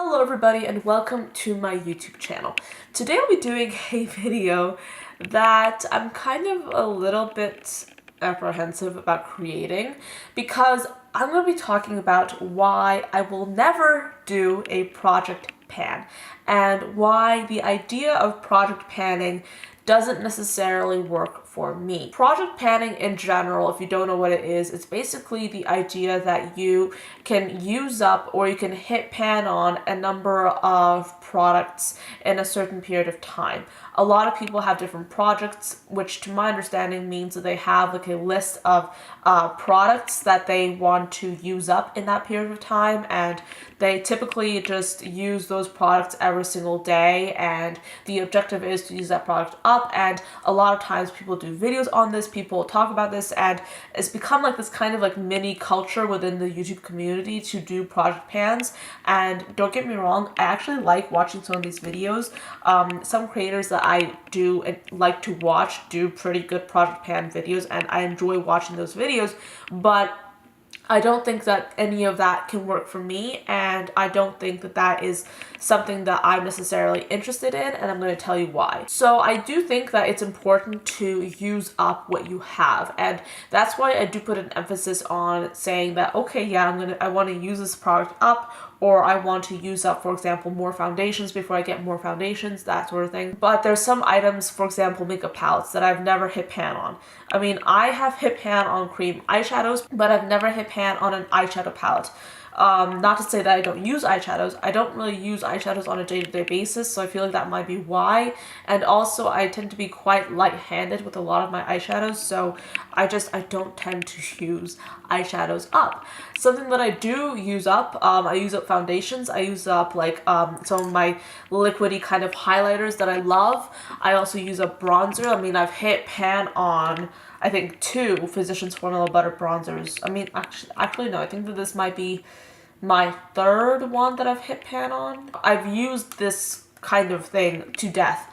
Hello everybody and welcome to my YouTube channel. Today I'll be doing a video that I'm kind of a little bit apprehensive about creating because I'm going to be talking about why I will never do a project pan and why the idea of project panning doesn't necessarily work for me. Project panning in general, if you don't know what it is, it's basically the idea that you can use up or you can hit pan on a number of products in a certain period of time. A lot of people have different projects, which to my understanding means that they have like a list of products that they want to use up in that period of time, and they typically just use those products every single day, and the objective is to use that product up. And a lot of times people do videos on this, people talk about this, and it's become like this kind of like mini culture within the YouTube community to do project pans. And don't get me wrong, I actually like watching some of these videos. Some creators that I do like to watch do pretty good project pan videos, and I enjoy watching those videos, but I don't think that any of that can work for me, and I don't think that that is something that I'm necessarily interested in, and I'm going to tell you why. So I do think that it's important to use up what you have, and that's why I do put an emphasis on saying that, okay, yeah, I want to use this product up, or I want to use up, for example, more foundations before I get more foundations, that sort of thing. But there's some items, for example, makeup palettes that I've never hit pan on. I mean, I have hit pan on cream eyeshadows, but I've never hit pan on an eyeshadow palette. Not to say that I don't use eyeshadows. I don't really use eyeshadows on a day-to-day basis, so I feel like that might be why. And also, I tend to be quite light-handed with a lot of my eyeshadows, so I don't tend to use eyeshadows up. Something that I do use up, I use up foundations. I use up like some of my liquidy kind of highlighters that I love. I also use up bronzer. I mean, I've hit pan on, I think, 2 Physicians Formula Butter bronzers. I mean, actually no, I think that this might be my 3rd one that I've hit pan on. I've used this kind of thing to death.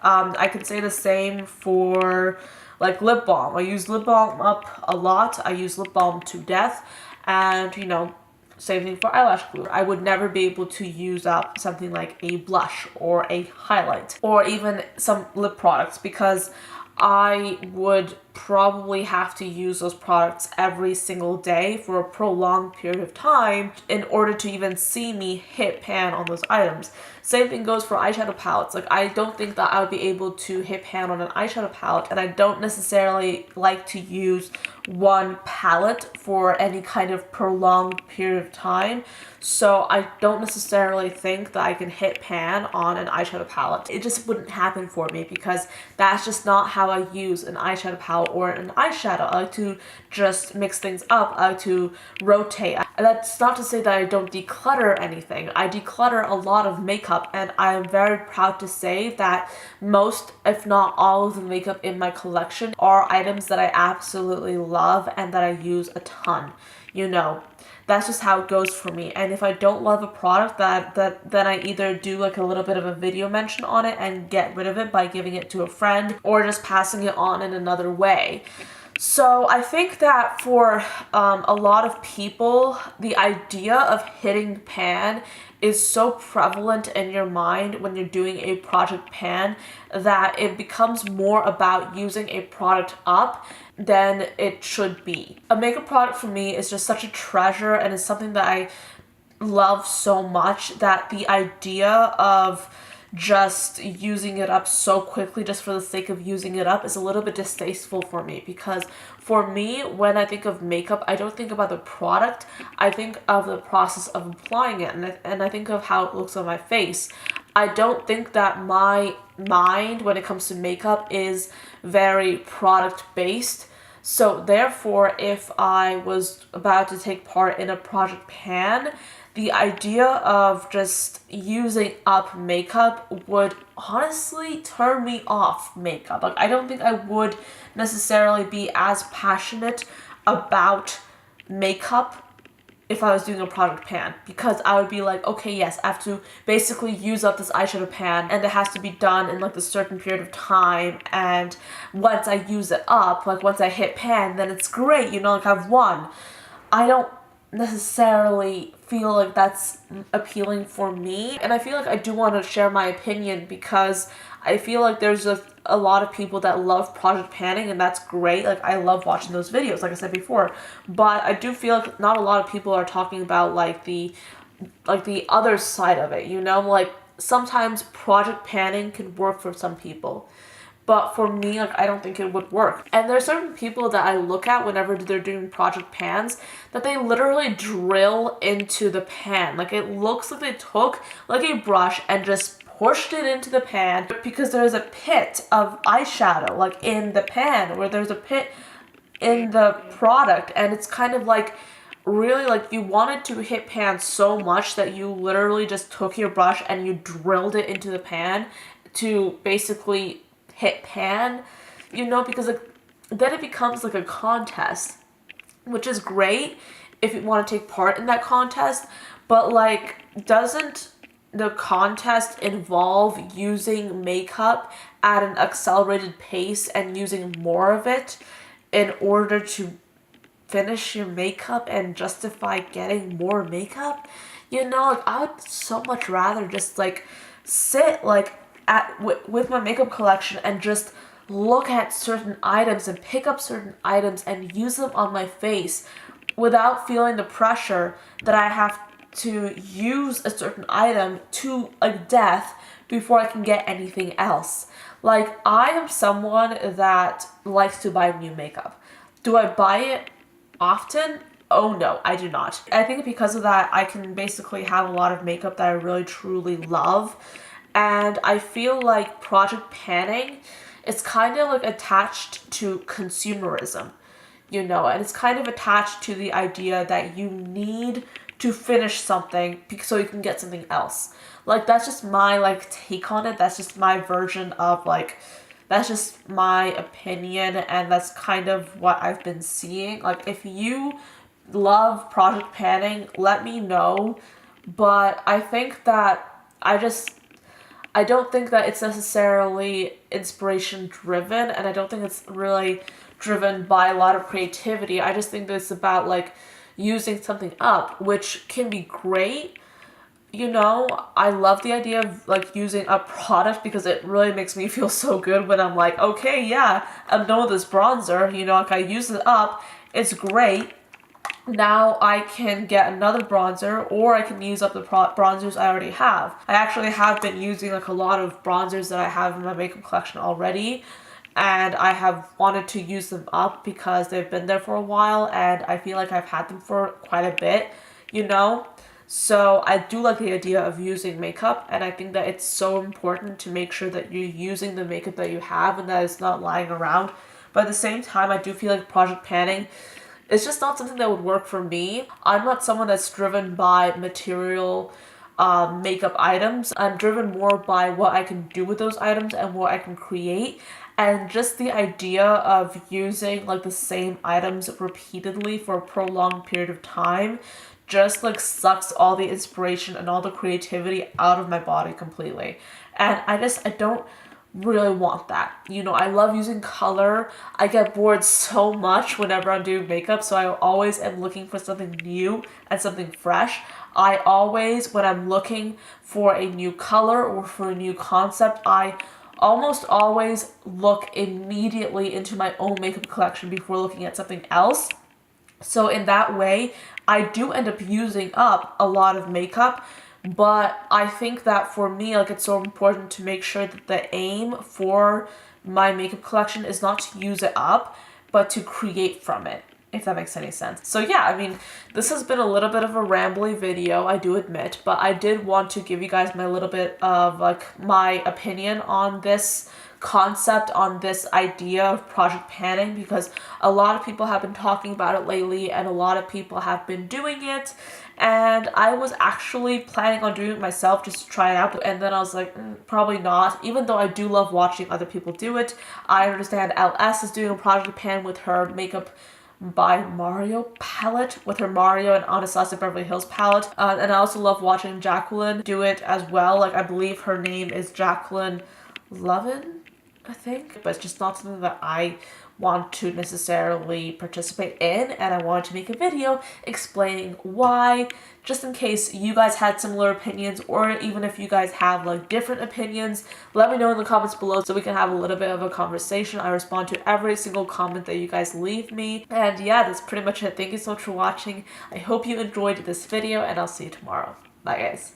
I can say the same for like lip balm. I use lip balm up a lot. I use lip balm to death, and you know, same thing for eyelash glue. I would never be able to use up something like a blush or a highlight or even some lip products, because I would probably have to use those products every single day for a prolonged period of time in order to even see me hit pan on those items. Same thing goes for eyeshadow palettes. Like, I don't think that I would be able to hit pan on an eyeshadow palette, and I don't necessarily like to use one palette for any kind of prolonged period of time. So I don't necessarily think that I can hit pan on an eyeshadow palette. It just wouldn't happen for me because that's just not how I use an eyeshadow palette or an eyeshadow. I like to just mix things up. I like to rotate. And that's not to say that I don't declutter anything. I declutter a lot of makeup, and I am very proud to say that most, if not all, of the makeup in my collection are items that I absolutely love and that I use a ton. You know, that's just how it goes for me. And if I don't love a product, then I either do like a little bit of a video mention on it and get rid of it by giving it to a friend or just passing it on in another way. So I think that for a lot of people, the idea of hitting pan is so prevalent in your mind when you're doing a project pan that it becomes more about using a product up than it should be. A makeup product for me is just such a treasure, and it's something that I love so much that the idea of just using it up so quickly just for the sake of using it up is a little bit distasteful for me, because for me, when I think of makeup, I don't think about the product. I think of the process of applying it, and I think of how it looks on my face. I don't think that my mind when it comes to makeup is very product based. So therefore, if I was about to take part in a project pan, the idea of just using up makeup would honestly turn me off makeup. Like, I don't think I would necessarily be as passionate about makeup if I was doing a project pan, because I would be like, okay, yes, I have to basically use up this eyeshadow pan, and it has to be done in like a certain period of time, and once I use it up, like once I hit pan, then it's great, you know, like I've won. I don't necessarily feel like that's appealing for me. And I feel like I do want to share my opinion because I feel like there's a lot of people that love project panning, and that's great. Like, I love watching those videos, like I said before. But I do feel like not a lot of people are talking about like the other side of it, you know? Like, sometimes project panning can work for some people. But for me, like, I don't think it would work. And there's certain people that I look at whenever they're doing project pans that they literally drill into the pan. Like, it looks like they took like a brush and just pushed it into the pan because there's a pit of eyeshadow like in the pan, or there's a pit in the product, and it's kind of like really like you wanted to hit pan so much that you literally just took your brush and you drilled it into the pan to basically hit pan, you know, because like, then it becomes like a contest, which is great if you want to take part in that contest, but like, doesn't the contest involve using makeup at an accelerated pace and using more of it in order to finish your makeup and justify getting more makeup? You know, like, I would so much rather just like sit like with my makeup collection and just look at certain items and pick up certain items and use them on my face without feeling the pressure that I have to use a certain item to like death before I can get anything else. Like, I am someone that likes to buy new makeup. Do I buy it often? Oh no, I do not. I think because of that, I can basically have a lot of makeup that I really truly love. And I feel like project panning is kind of like attached to consumerism, you know, and it's kind of attached to the idea that you need to finish something so you can get something else. Like, that's just my like take on it. That's just my version of like, that's just my opinion, and that's kind of what I've been seeing. Like, if you love project panning, let me know. But I think that I don't think that it's necessarily inspiration driven, and I don't think it's really driven by a lot of creativity. I just think that it's about like using something up, which can be great. You know, I love the idea of like using a product because it really makes me feel so good when I'm like, okay, yeah, I'm done with this bronzer, you know, like I use it up, it's great. Now I can get another bronzer, or I can use up the bronzers I already have. I actually have been using like a lot of bronzers that I have in my makeup collection already, and I have wanted to use them up because they've been there for a while and I feel like I've had them for quite a bit, you know? So I do like the idea of using makeup, and I think that it's so important to make sure that you're using the makeup that you have and that it's not lying around. But at the same time, I do feel like project panning is just not something that would work for me. I'm not someone that's driven by material makeup items. I'm driven more by what I can do with those items and what I can create. And just the idea of using like the same items repeatedly for a prolonged period of time just like sucks all the inspiration and all the creativity out of my body completely. And I don't really want that. You know, I love using color. I get bored so much whenever I'm doing makeup, so I always am looking for something new and something fresh. I always, when I'm looking for a new color or for a new concept, I almost always look immediately into my own makeup collection before looking at something else. So in that way, I do end up using up a lot of makeup, but I think that for me, like, it's so important to make sure that the aim for my makeup collection is not to use it up, but to create from it, if that makes any sense. So yeah, I mean, this has been a little bit of a rambly video, I do admit, but I did want to give you guys my little bit of like my opinion on this concept, on this idea of project panning, because a lot of people have been talking about it lately and a lot of people have been doing it, and I was actually planning on doing it myself just to try it out, and then I was like, probably not, even though I do love watching other people do it. I understand LS is doing a project pan with her Makeup by Mario palette, with her Mario and Anastasia Beverly Hills palette, and I also love watching Jacqueline do it as well. Like, I believe her name is Jacqueline Lovin, I think, but it's just not something that I want to necessarily participate in, and I wanted to make a video explaining why, just in case you guys had similar opinions, or even if you guys have like different opinions, let me know in the comments below so we can have a little bit of a conversation. I respond to every single comment that you guys leave me. And yeah, that's pretty much it. Thank you so much for watching. I hope you enjoyed this video, and I'll see you tomorrow. Bye guys.